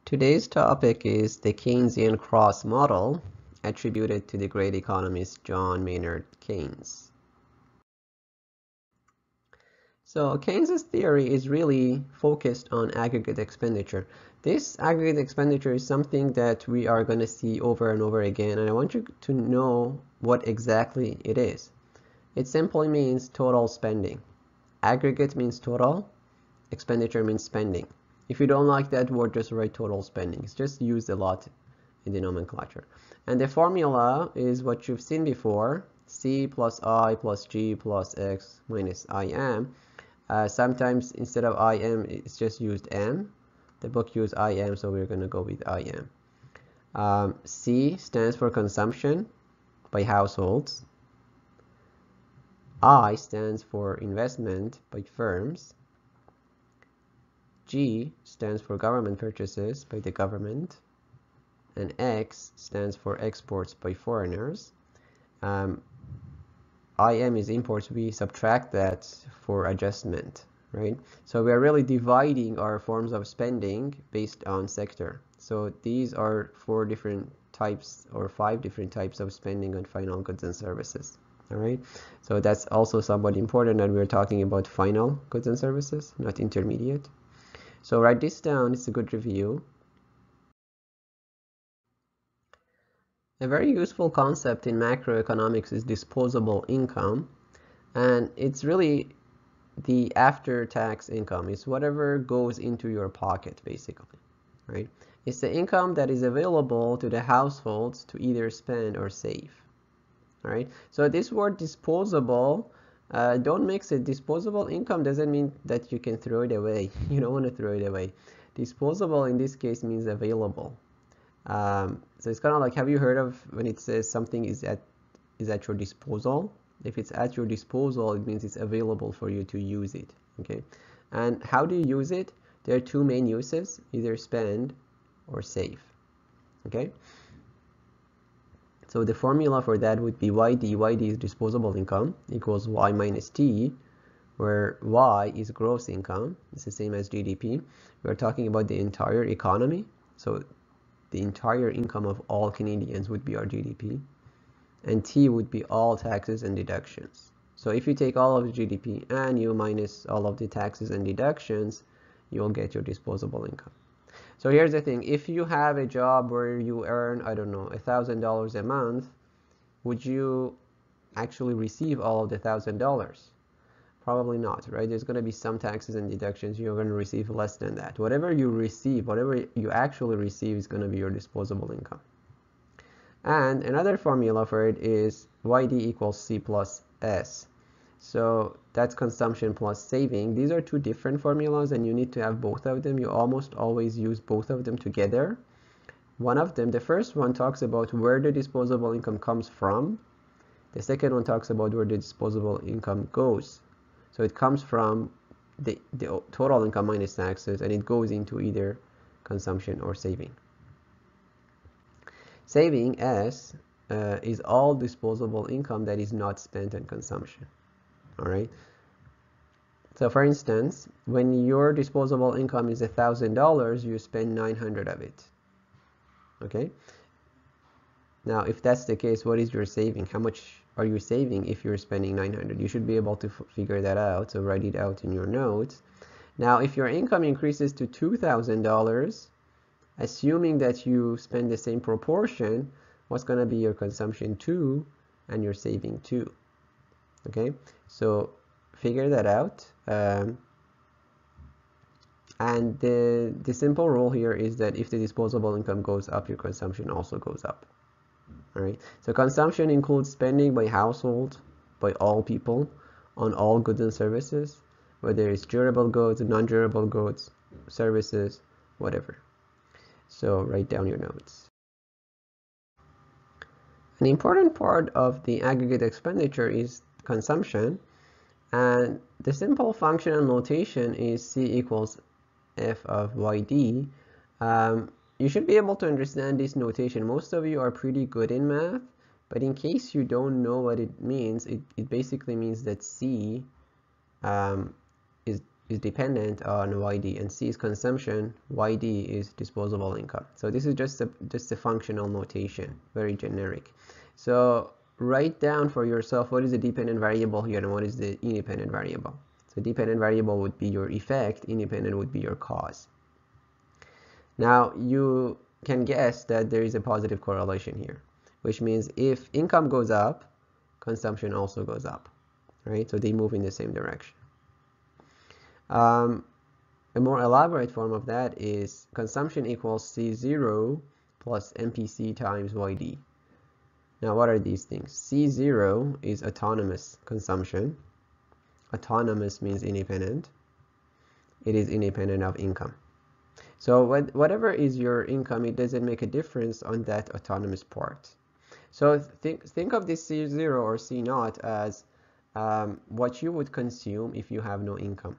Today's topic is the Keynesian cross model, attributed to the great economist John Maynard Keynes. So Keynes's theory is really focused on aggregate expenditure. This aggregate expenditure is something that we are going to see over and over again, and I want you to know what exactly it is. It simply means total spending. Aggregate means total, expenditure means spending. If you don't like that word, just write total spending. It's just used a lot in the nomenclature. And the formula is what you've seen before, C plus I plus G plus X minus IM. Sometimes instead of IM, it's just used M. The book used IM, so we're going to go with IM. C stands for consumption by households. I stands for investment by firms. G stands for government purchases by the government, and X stands for exports by foreigners. IM is imports. We subtract that for adjustment, right? So we are really dividing our forms of spending based on sector. So these are 4 different types or 5 different types of spending on final goods and services. All right, so that's also somewhat important that we're talking about final goods and services, not intermediate. So write this down, it's a good review. A very useful concept in macroeconomics is disposable income, and it's really the after-tax income. It's whatever goes into your pocket, basically, right? It's the income that is available to the households to either spend or save, all right? So this word disposable, don't mix it. Disposable income doesn't mean that you can throw it away. You don't want to throw it away. Disposable in this case means available. So it's kind of like, have you heard of when it says something is at your disposal? If it's at your disposal, it means it's available for you to use it. Okay, and how do you use it? There are 2 main uses: either spend or save. Okay, so the formula for that would be YD is disposable income, equals Y minus T, where Y is gross income. It's the same as GDP. We're talking about the entire economy, so the entire income of all Canadians would be our GDP, and T would be all taxes and deductions. So if you take all of the GDP and you minus all of the taxes and deductions, you'll get your disposable income. So here's the thing: if you have a job where you earn, I don't know, $1,000 a month, would you actually receive all of the $1,000? Probably not, right? There's going to be some taxes and deductions. You're going to receive less than that. Whatever you receive, whatever you actually receive, is going to be your disposable income. And another formula for it is YD equals C plus S. So that's consumption plus saving. These are 2 different formulas, and you need to have both of them. You almost always use both of them together. One of them, the first one, talks about where the disposable income comes from. The second one talks about where the disposable income goes. So it comes from the total income minus taxes, and it goes into either consumption or saving. Saving, S, is all disposable income that is not spent on consumption. All right. So for instance, when your disposable income is $1,000, you spend 900 of it. Okay. Now, if that's the case, what is your saving? How much are you saving if you're spending 900? You should be able to figure that out. So write it out in your notes. Now, if your income increases to $2,000, assuming that you spend the same proportion, what's going to be your consumption 2 and your saving 2? Okay, so figure that out. And the simple rule here is that if the disposable income goes up, your consumption also goes up. All right, so consumption includes spending by household, by all people, on all goods and services, whether it's durable goods, non-durable goods, services, whatever. So write down your notes. An important part of the aggregate expenditure is consumption, and the simple functional notation is C equals F of YD. You should be able to understand this notation. Most of you are pretty good in math, but in case you don't know what it means, it basically means that C is is dependent on YD, and C is consumption, YD is disposable income. So this is just a functional notation, very generic. So write down for yourself what is the dependent variable here and what is the independent variable. So dependent variable would be your effect, independent would be your cause. Now you can guess that there is a positive correlation here, which means if income goes up, consumption also goes up, right? So they move in the same direction. A more elaborate form of that is consumption equals C0 plus MPC times YD. Now what are these things? C0 is autonomous consumption. Autonomous means independent. It is independent of income. So whatever is your income, it doesn't make a difference on that autonomous part. So think of this C0 or C0 as what you would consume if you have no income.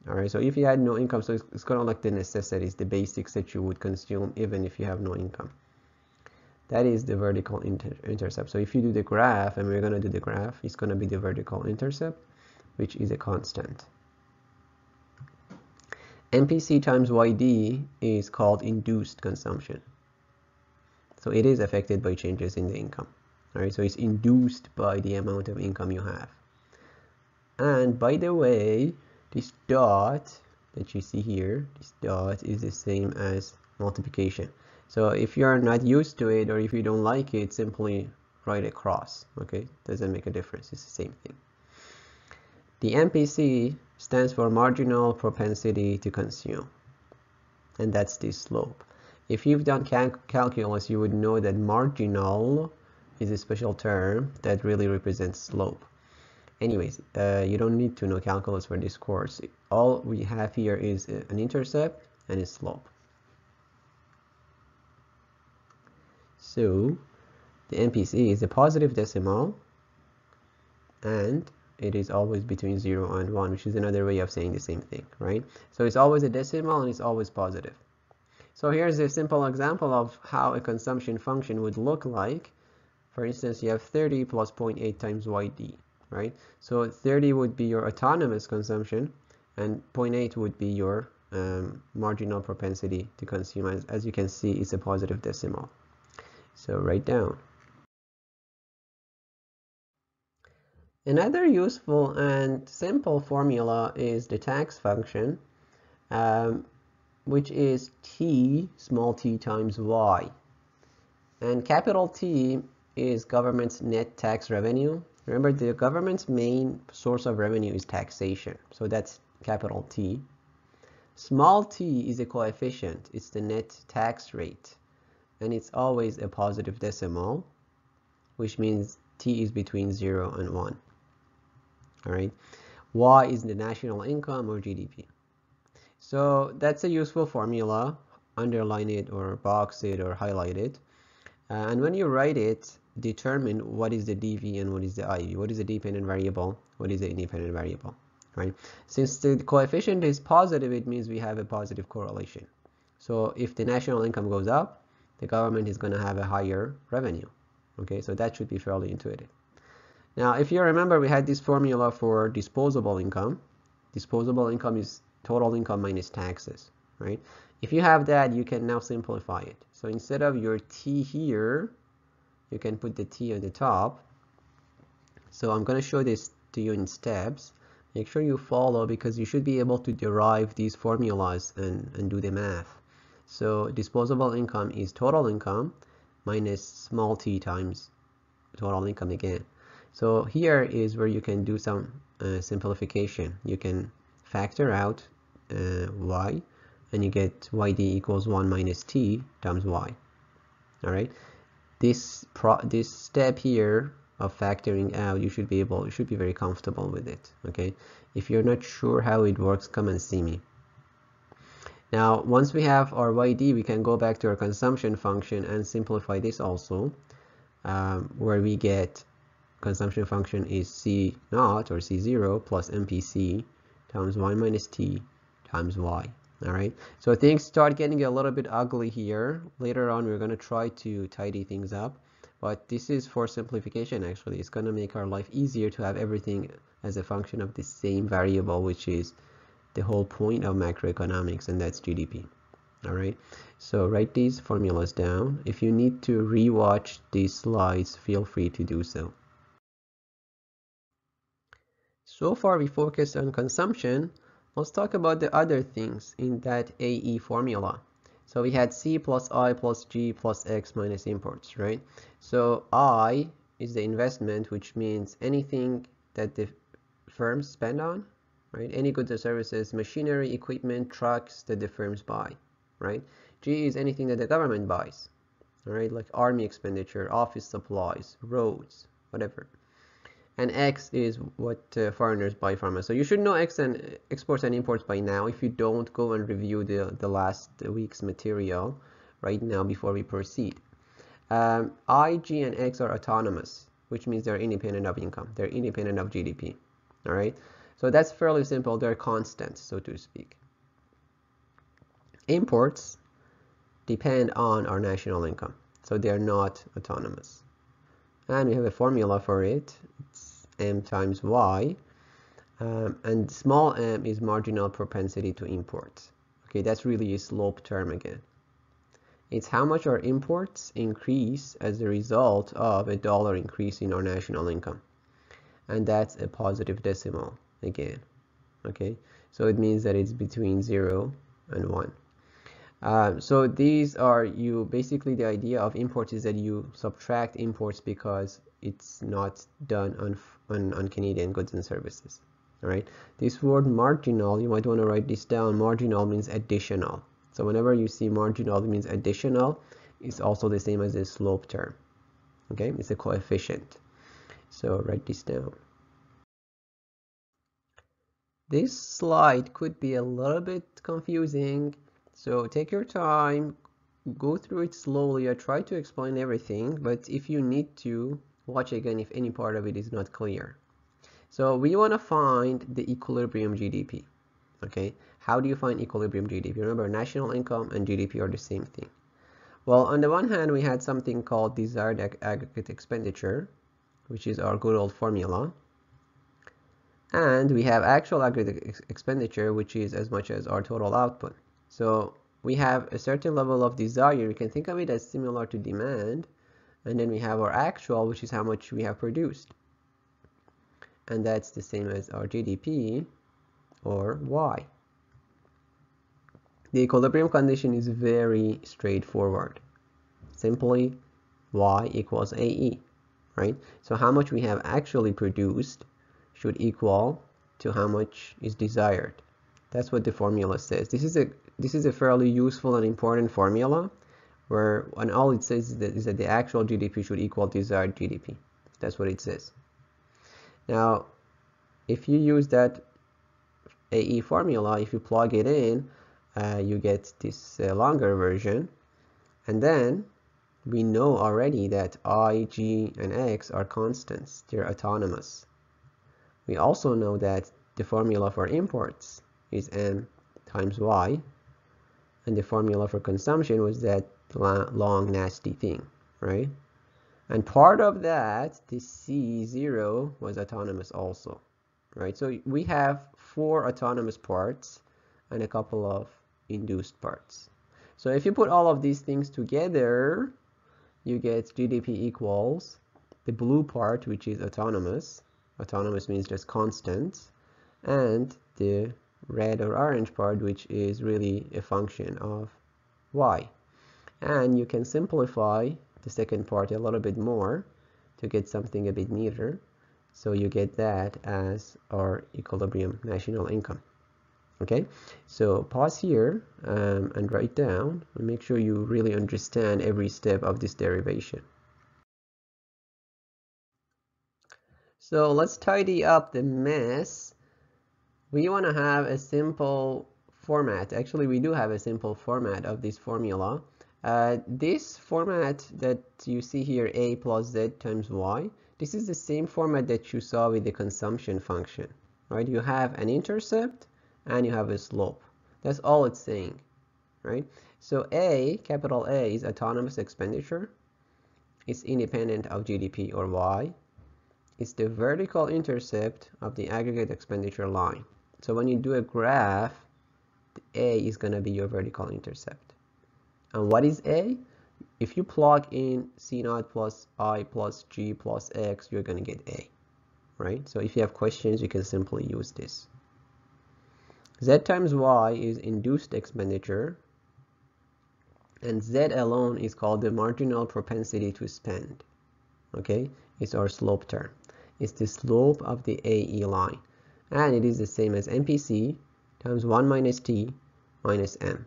All right, so if you had no income, so it's kind of like the necessities, the basics that you would consume even if you have no income. That is the vertical intercept. So if you do the graph, and we're going to do the graph, it's going to be the vertical intercept, which is a constant. MPC times YD is called induced consumption. So it is affected by changes in the income. All right, so it's induced by the amount of income you have. And by the way, this dot that you see here, this dot is the same as multiplication. So if you're not used to it or if you don't like it, simply write a cross. Okay, doesn't make a difference. It's the same thing. The MPC stands for marginal propensity to consume, and that's the slope. If you've done calculus, you would know that marginal is a special term that really represents slope. Anyways, you don't need to know calculus for this course. All we have here is an intercept and a slope. So the MPC is a positive decimal, and it is always between 0 and 1, which is another way of saying the same thing, right? So it's always a decimal and it's always positive. So here's a simple example of how a consumption function would look like. For instance, you have 30 plus 0.8 times YD, right? So 30 would be your autonomous consumption, and 0.8 would be your marginal propensity to consume. As you can see, it's a positive decimal. So write down. Another useful and simple formula is the tax function, which is T, small t times Y. And capital T is government's net tax revenue. Remember, the government's main source of revenue is taxation. So that's capital T. Small t is a coefficient. It's the net tax rate. And it's always a positive decimal, which means t is between 0 and 1. All right. Y is the national income or GDP. So that's a useful formula. Underline it or box it or highlight it. And when you write it, determine what is the DV and what is the IV. What is the dependent variable? What is the independent variable? Right? Since the coefficient is positive, it means we have a positive correlation. So if the national income goes up, the government is going to have a higher revenue. Okay, so that should be fairly intuitive. Now, if you remember, we had this formula for disposable income. Disposable income is total income minus taxes, right? If you have that, you can now simplify it. So instead of your T here, you can put the T on the top. So I'm going to show this to you in steps. Make sure you follow, because you should be able to derive these formulas and do the math. So disposable income is total income minus small t times total income again. So here is where you can do some simplification. You can factor out y, and you get yd equals 1 minus t times y. All right. This step here of factoring out, you should be very comfortable with it. Okay. If you're not sure how it works, come and see me. Now, once we have our YD, we can go back to our consumption function and simplify this also, where we get consumption function is C0 or C0 plus MPC times y minus t times y. All right, so things start getting a little bit ugly here. Later on, we're going to try to tidy things up, but this is for simplification. Actually, it's going to make our life easier to have everything as a function of the same variable, which is the whole point of macroeconomics, and that's GDP. All right, so write these formulas down. If you need to rewatch these slides, feel free to do so. So far we focused on consumption. Let's talk about the other things in that AE formula. So we had C plus I plus G plus X minus imports, right? So I is the investment, which means anything that the firms spend on, right? Any goods or services, machinery, equipment, trucks that the firms buy, right? G is anything that the government buys, all right? Like army expenditure, office supplies, roads, whatever. And X is what foreigners buy from us. So you should know X and exports and imports by now. If you don't, go and review the last week's material right now before we proceed. I, G, and X are autonomous, which means they're independent of income. They're independent of GDP. All right. So that's fairly simple. They're constants, so to speak. Imports depend on our national income, so they're not autonomous. And we have a formula for it. It's M times Y. And small m is marginal propensity to import. Okay, that's really a slope term again. It's how much our imports increase as a result of a dollar increase in our national income. And that's a positive decimal again. Okay, so it means that it's between 0 and 1. So these are basically the idea of imports is that you subtract imports because it's not done on Canadian goods and services. All right. This word marginal, you might want to write this down. Marginal means additional. So whenever you see marginal, it means additional. It's also the same as a slope term. Okay, it's a coefficient. So write this down. This slide could be a little bit confusing. So take your time, go through it slowly. I try to explain everything, but if you need to, watch again if any part of it is not clear. So we want to find the equilibrium GDP. Okay, how do you find equilibrium GDP? Remember, national income and GDP are the same thing. Well, on the one hand, we had something called desired aggregate expenditure, which is our good old formula. And we have actual aggregate expenditure, which is as much as our total output. So we have a certain level of desire. We can think of it as similar to demand. And then we have our actual, which is how much we have produced. And that's the same as our GDP, or Y. The equilibrium condition is very straightforward. Simply Y equals AE, right? So how much we have actually produced should equal to how much is desired. That's what the formula says. This is a fairly useful and important formula, and all it says is that the actual GDP should equal desired GDP. That's what it says. Now, if you use that AE formula, if you plug it in, you get this longer version, and then we know already that I, G, and X are constants. They're autonomous. We also know that the formula for imports is M times Y, and the formula for consumption was that long nasty thing, right? And part of that, the C0 was autonomous also, right? So we have 4 autonomous parts and a couple of induced parts. So if you put all of these things together, you get GDP equals the blue part, which is autonomous. Autonomous means just constant, and the red or orange part, which is really a function of Y. And you can simplify the second part a little bit more to get something a bit neater. So you get that as our equilibrium national income. Okay, so pause here and write down and make sure you really understand every step of this derivation. So let's tidy up the mess. We want to have a simple format. Actually, we do have a simple format of this formula. This format that you see here, A plus Z times Y, this is the same format that you saw with the consumption function, right? You have an intercept and you have a slope. That's all it's saying, right? So A, capital A, is autonomous expenditure. It's independent of GDP or Y. It's the vertical intercept of the aggregate expenditure line. So when you do a graph, the A is going to be your vertical intercept. And what is A? If you plug in C0 plus I plus G plus X, you're going to get A, right? So if you have questions, you can simply use this. Z times Y is induced expenditure, and Z alone is called the marginal propensity to spend. Okay, it's our slope term. It's the slope of the AE line, and it is the same as MPC times 1 minus T minus M.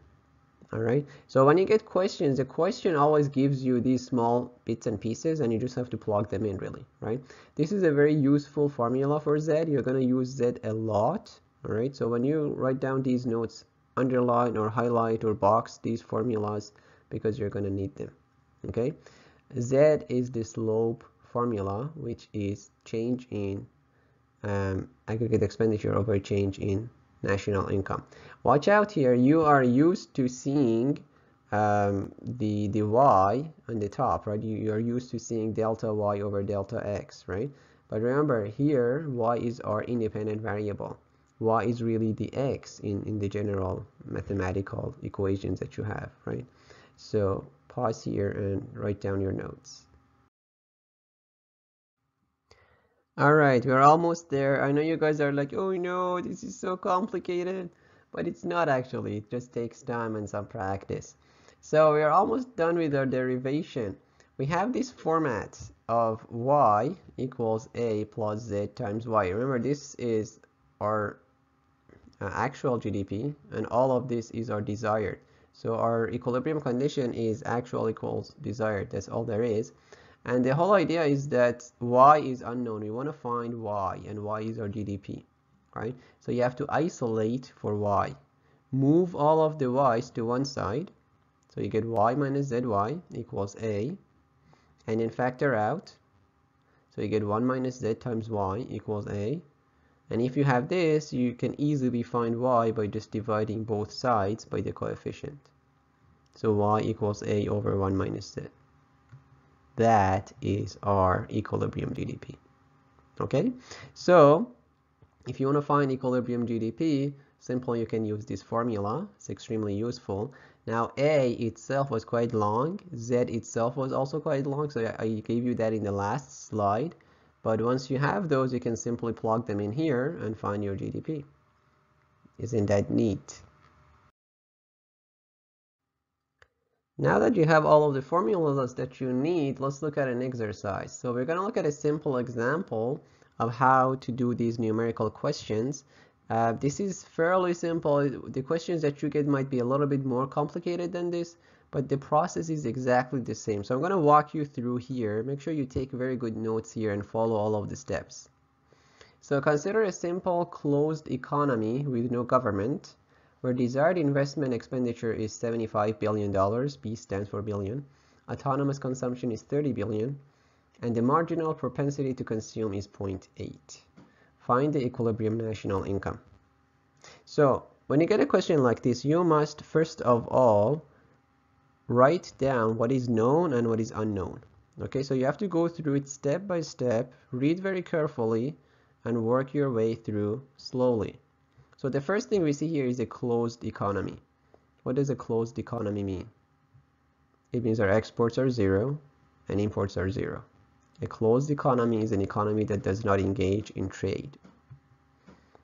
All right, so when you get questions, the question always gives you these small bits and pieces, and you just have to plug them in, really, right? This is a very useful formula for Z. You're going to use Z a lot. All right, so when you write down these notes, underline or highlight or box these formulas because you're going to need them. Okay, Z is the slope formula, which is change in aggregate expenditure over change in national income. Watch out here, you are used to seeing the y on the top, right? You are used to seeing delta y over delta x, right? But remember here, y is our independent variable. Y is really the x in the general mathematical equations that you have, right? So pause here and write down your notes. All right, we're almost there. I know you guys are like, oh no, this is so complicated, but it's not actually. It just takes time and some practice. So we are almost done with our derivation. We have this format of y equals a plus z times y. Remember, this is our actual GDP, and all of this is our desired. So our equilibrium condition is actual equals desired. That's all there is. And the whole idea is that y is unknown. We want to find y, and y is our GDP, right? So you have to isolate for y. Move all of the y's to one side. So you get y minus zy equals a. And then factor out. So you get 1 minus z times y equals a. And if you have this, you can easily find y by just dividing both sides by the coefficient. So y equals a over 1 minus z. That is our equilibrium GDP. Okay, so if you want to find equilibrium GDP, simply you can use this formula. It's extremely useful. Now A itself was quite long, Z itself was also quite long, so I gave you that in the last slide. But once you have those, you can simply plug them in here and find your GDP. Isn't that neat? Now that you have all of the formulas that you need, let's look at an exercise. So we're going to look at a simple example of how to do these numerical questions. This is fairly simple. The questions that you get might be a little bit more complicated than this, but the process is exactly the same. So I'm going to walk you through here. Make sure you take very good notes here and follow all of the steps. So consider a simple closed economy with no government, where desired investment expenditure is $75 billion, B stands for billion, autonomous consumption is 30 billion, and the marginal propensity to consume is 0.8. Find the equilibrium national income. So when you get a question like this, you must first of all write down what is known and what is unknown. Okay, so you have to go through it step by step, read very carefully, and work your way through slowly. So the first thing we see here is a closed economy. What does a closed economy mean? It means our exports are zero and imports are zero. A closed economy is an economy that does not engage in trade.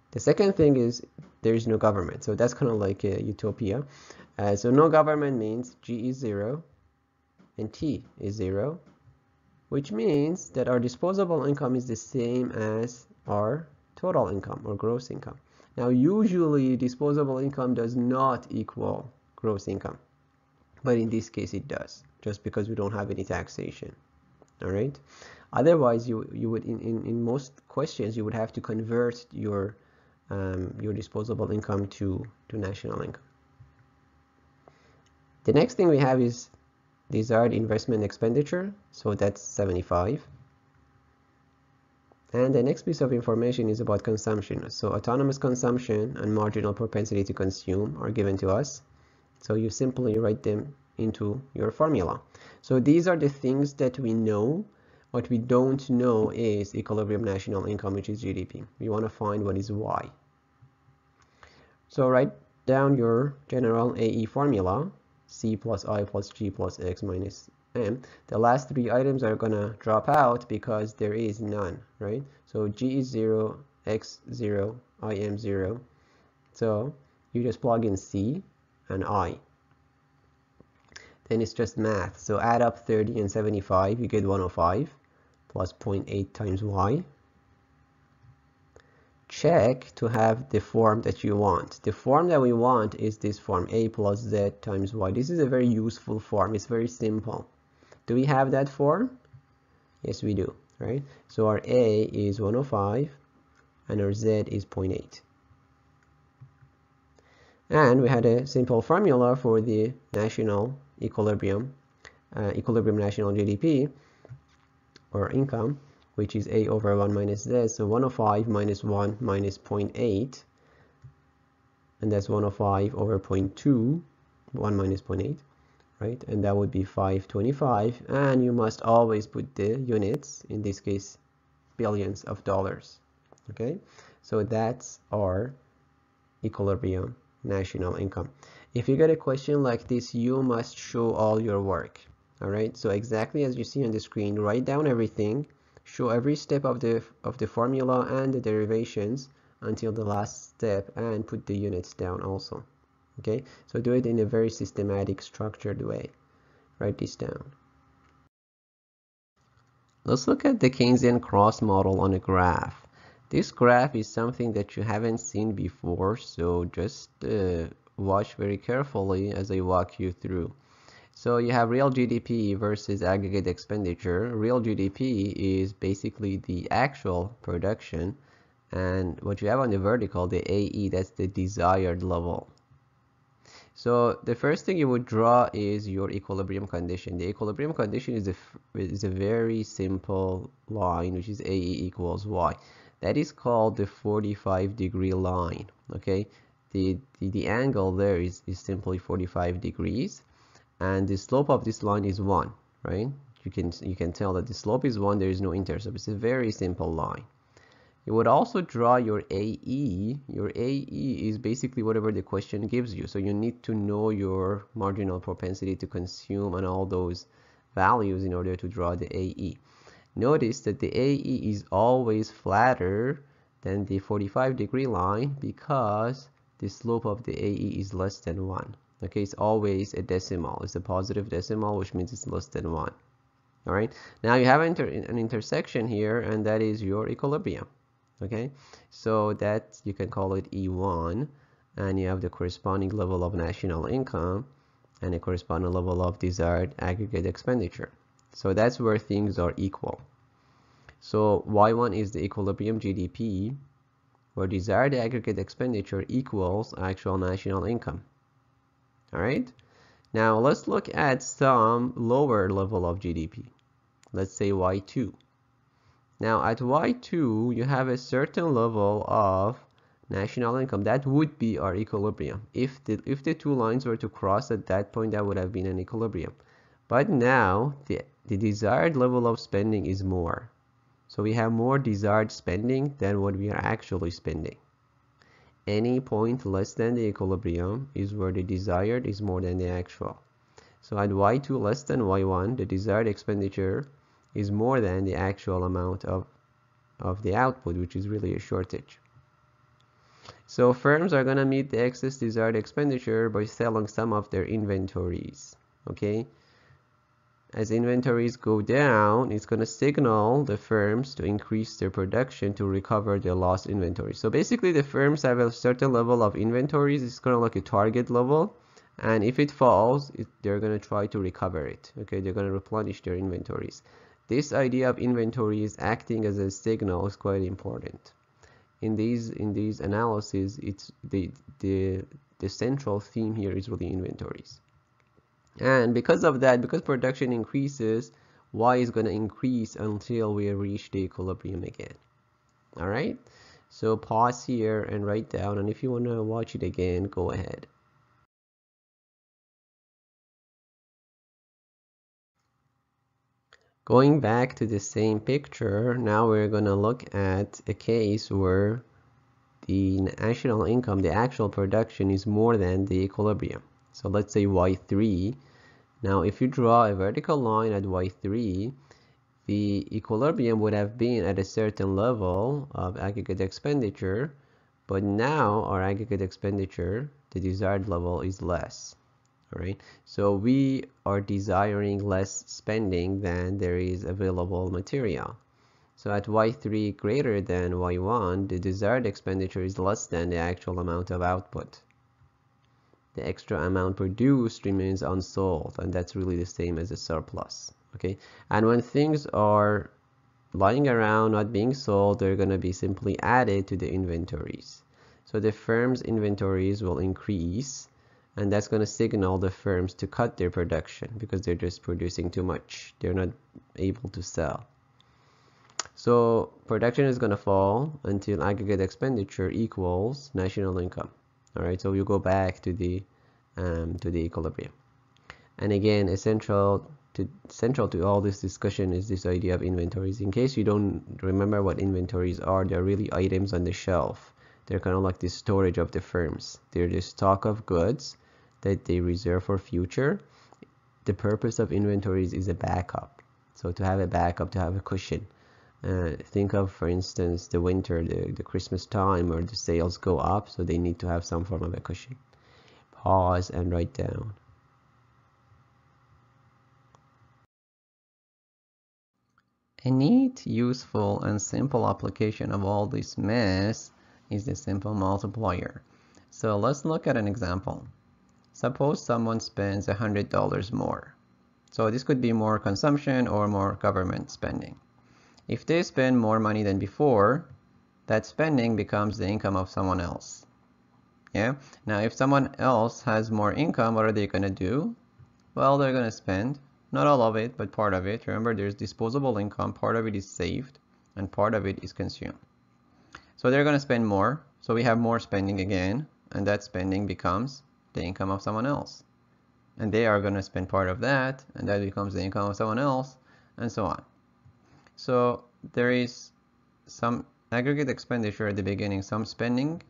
The second thing is there is no government. So that's kind of like a utopia. So no government means G is zero and T is zero, which means that our disposable income is the same as our total income or gross income. Now, usually disposable income does not equal gross income, but in this case it does, just because we don't have any taxation. All right. Otherwise, you would in most questions you would have to convert your disposable income to national income. The next thing we have is desired investment expenditure, so that's 75. And the next piece of information is about consumption. So autonomous consumption and marginal propensity to consume are given to us. So you simply write them into your formula. So these are the things that we know. What we don't know is equilibrium national income, which is GDP. We want to find what is Y. So write down your general AE formula, C plus I plus G plus X minus M. The last three items are gonna drop out because there is none, right? So G is 0, X 0, I M 0. So you just plug in C and I. Then it's just math. So add up 30 and 75, you get 105 plus 0.8 times Y. Check to have the form that you want. The form that we want is this form, A plus Z times Y. This is a very useful form. It's very simple. Do we have that form? Yes, we do, right? So our A is 105 and our Z is 0.8. And we had a simple formula for the national equilibrium national GDP or income, which is A over 1 minus Z. So 105 minus 1 minus 0.8, and that's 105 over 0.2, 1 minus 0.8, right? And that would be 525. And you must always put the units, in this case, billions of dollars. Okay, so that's our equilibrium national income. If you get a question like this, you must show all your work. All right, so exactly as you see on the screen, write down everything, show every step of the formula and the derivations until the last step, and put the units down also. Okay, so do it in a very systematic, structured way. Write this down. Let's look at the Keynesian cross model on a graph. This graph is something that you haven't seen before, so just watch very carefully as I walk you through. So you have real GDP versus aggregate expenditure. Real GDP is basically the actual production, and what you have on the vertical, the AE, that's the desired level. So the first thing you would draw is your equilibrium condition. The equilibrium condition is a very simple line, which is AE equals Y. That is called the 45-degree line. Okay, the angle there is simply 45 degrees, and the slope of this line is 1. Right? You can tell that the slope is 1. There is no intercept. It's a very simple line. You would also draw your AE. Your AE is basically whatever the question gives you. So you need to know your marginal propensity to consume and all those values in order to draw the AE. Notice that the AE is always flatter than the 45-degree line because the slope of the AE is less than 1. Okay, it's always a decimal. It's a positive decimal, which means it's less than 1. All right, now you have an intersection here, and that is your equilibrium. Okay, so that you can call it E1, and you have the corresponding level of national income and a corresponding level of desired aggregate expenditure. So that's where things are equal. So Y1 is the equilibrium GDP, where desired aggregate expenditure equals actual national income. All right, now let's look at some lower level of GDP. Let's say Y2. Now at Y2, you have a certain level of national income. That would be our equilibrium. If the two lines were to cross at that point, that would have been an equilibrium. But now the desired level of spending is more. So we have more desired spending than what we are actually spending. Any point less than the equilibrium is where the desired is more than the actual. So at Y2 less than Y1, the desired expenditure is more than the actual amount of the output, which is really a shortage. So firms are going to meet the excess desired expenditure by selling some of their inventories. Okay, as inventories go down, it's going to signal the firms to increase their production to recover their lost inventory. So basically the firms have a certain level of inventories. It's kind of like a target level, and if it falls, they're going to try to recover it. Okay, they're going to replenish their inventories. This idea of inventories acting as a signal is quite important. In these analyses, it's the central theme here is really inventories. And because of that, because production increases, Y is going to increase until we reach the equilibrium again. All right, so pause here and write down, and if you want to watch it again, go ahead. Going back to the same picture, now we're going to look at a case where the national income, the actual production, is more than the equilibrium. So let's say y3. Now if you draw a vertical line at y3, the equilibrium would have been at a certain level of aggregate expenditure, but now our aggregate expenditure, the desired level, is less. All right, so we are desiring less spending than there is available material. So at y3 greater than y1, the desired expenditure is less than the actual amount of output. The extra amount produced remains unsold, and that's really the same as a surplus. Okay, and when things are lying around not being sold, they're going to be simply added to the inventories. So the firm's inventories will increase, and that's going to signal the firms to cut their production because they're just producing too much. They're not able to sell. So production is going to fall until aggregate expenditure equals national income. All right, so we'll go back to the equilibrium. And again, essential to all this discussion is this idea of inventories. In case you don't remember what inventories are, they're really items on the shelf. They're kind of like the storage of the firms. They're the stock of goods that they reserve for future. The purpose of inventories is a backup. So to have a backup, to have a cushion. Think of, for instance, the winter, the Christmas time, where the sales go up, so they need to have some form of a cushion. Pause and write down. A neat, useful, and simple application of all this mess is the simple multiplier. So let's look at an example. Suppose someone spends $100 more. So this could be more consumption or more government spending. If they spend more money than before, that spending becomes the income of someone else. Yeah. Now, if someone else has more income, what are they going to do? Well, they're going to spend. Not all of it, but part of it. Remember, there's disposable income. Part of it is saved, and part of it is consumed. So they're going to spend more. So we have more spending again, and that spending becomes the income of someone else. And they are going to spend part of that, and that becomes the income of someone else, and so on. So there is some aggregate expenditure at the beginning, some spending,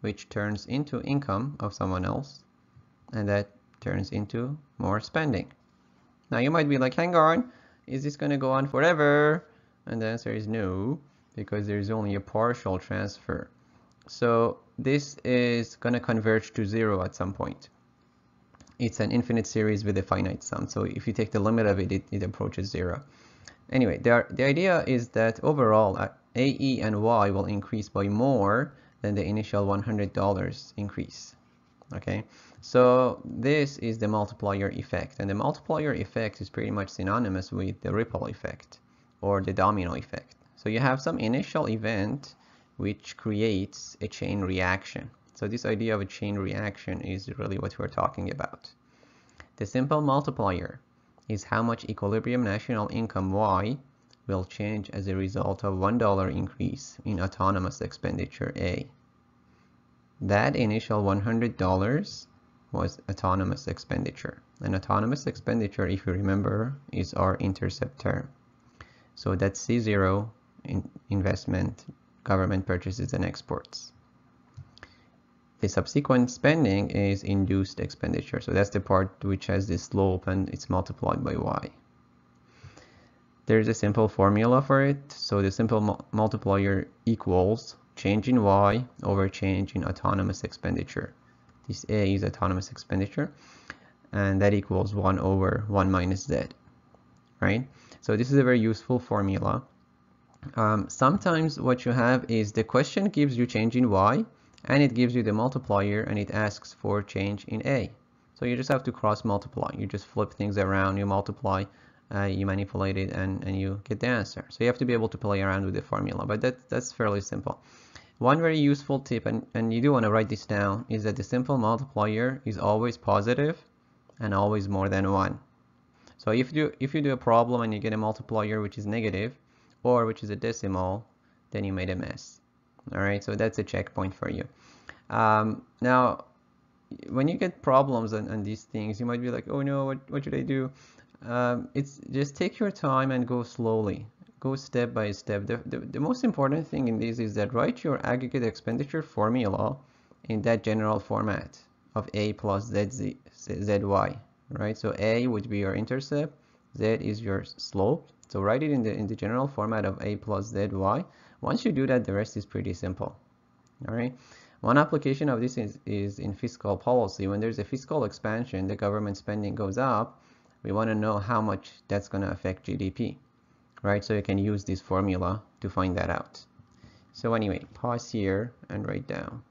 which turns into income of someone else, and that turns into more spending. Now you might be like, hang on, is this going to go on forever? And the answer is no, because there is only a partial transfer. So this is going to converge to zero at some point. It's an infinite series with a finite sum. So if you take the limit of it, it approaches zero. Anyway, the idea is that overall, AE and Y will increase by more than the initial $100 increase. Okay, so this is the multiplier effect, and the multiplier effect is pretty much synonymous with the ripple effect or the domino effect. So you have some initial event which creates a chain reaction. So this idea of a chain reaction is really what we're talking about. The simple multiplier is how much equilibrium national income Y will change as a result of $1 increase in autonomous expenditure A. That initial $100 was autonomous expenditure. And autonomous expenditure, if you remember, is our intercept term. So that's C0 in investment, government purchases and exports. The subsequent spending is induced expenditure. So that's the part which has this slope and it's multiplied by Y. There's a simple formula for it. So the simple multiplier equals change in Y over change in autonomous expenditure. This A is autonomous expenditure, and that equals 1 over 1 minus Z, right? So this is a very useful formula. Sometimes what you have is the question gives you change in Y, and it gives you the multiplier, and it asks for change in A. So you just have to cross multiply. You just flip things around, you multiply, you manipulate it, and you get the answer. So you have to be able to play around with the formula, but that's fairly simple. One very useful tip, and you do want to write this down, is that the simple multiplier is always positive and always more than 1. So if you do a problem and you get a multiplier which is negative or which is a decimal, then you made a mess. All right, so that's a checkpoint for you. Now, when you get problems on these things, you might be like, oh no, what should I do? It's just take your time and go slowly. go step by step. The most important thing in this is that write your aggregate expenditure formula in that general format of A plus ZY, right? So A would be your intercept, Z is your slope. So write it in the general format of A plus ZY. Once you do that, the rest is pretty simple. All right. One application of this is in fiscal policy. When there's a fiscal expansion, the government spending goes up. We want to know how much that's going to affect GDP, right? So you can use this formula to find that out. So anyway, pause here and write down.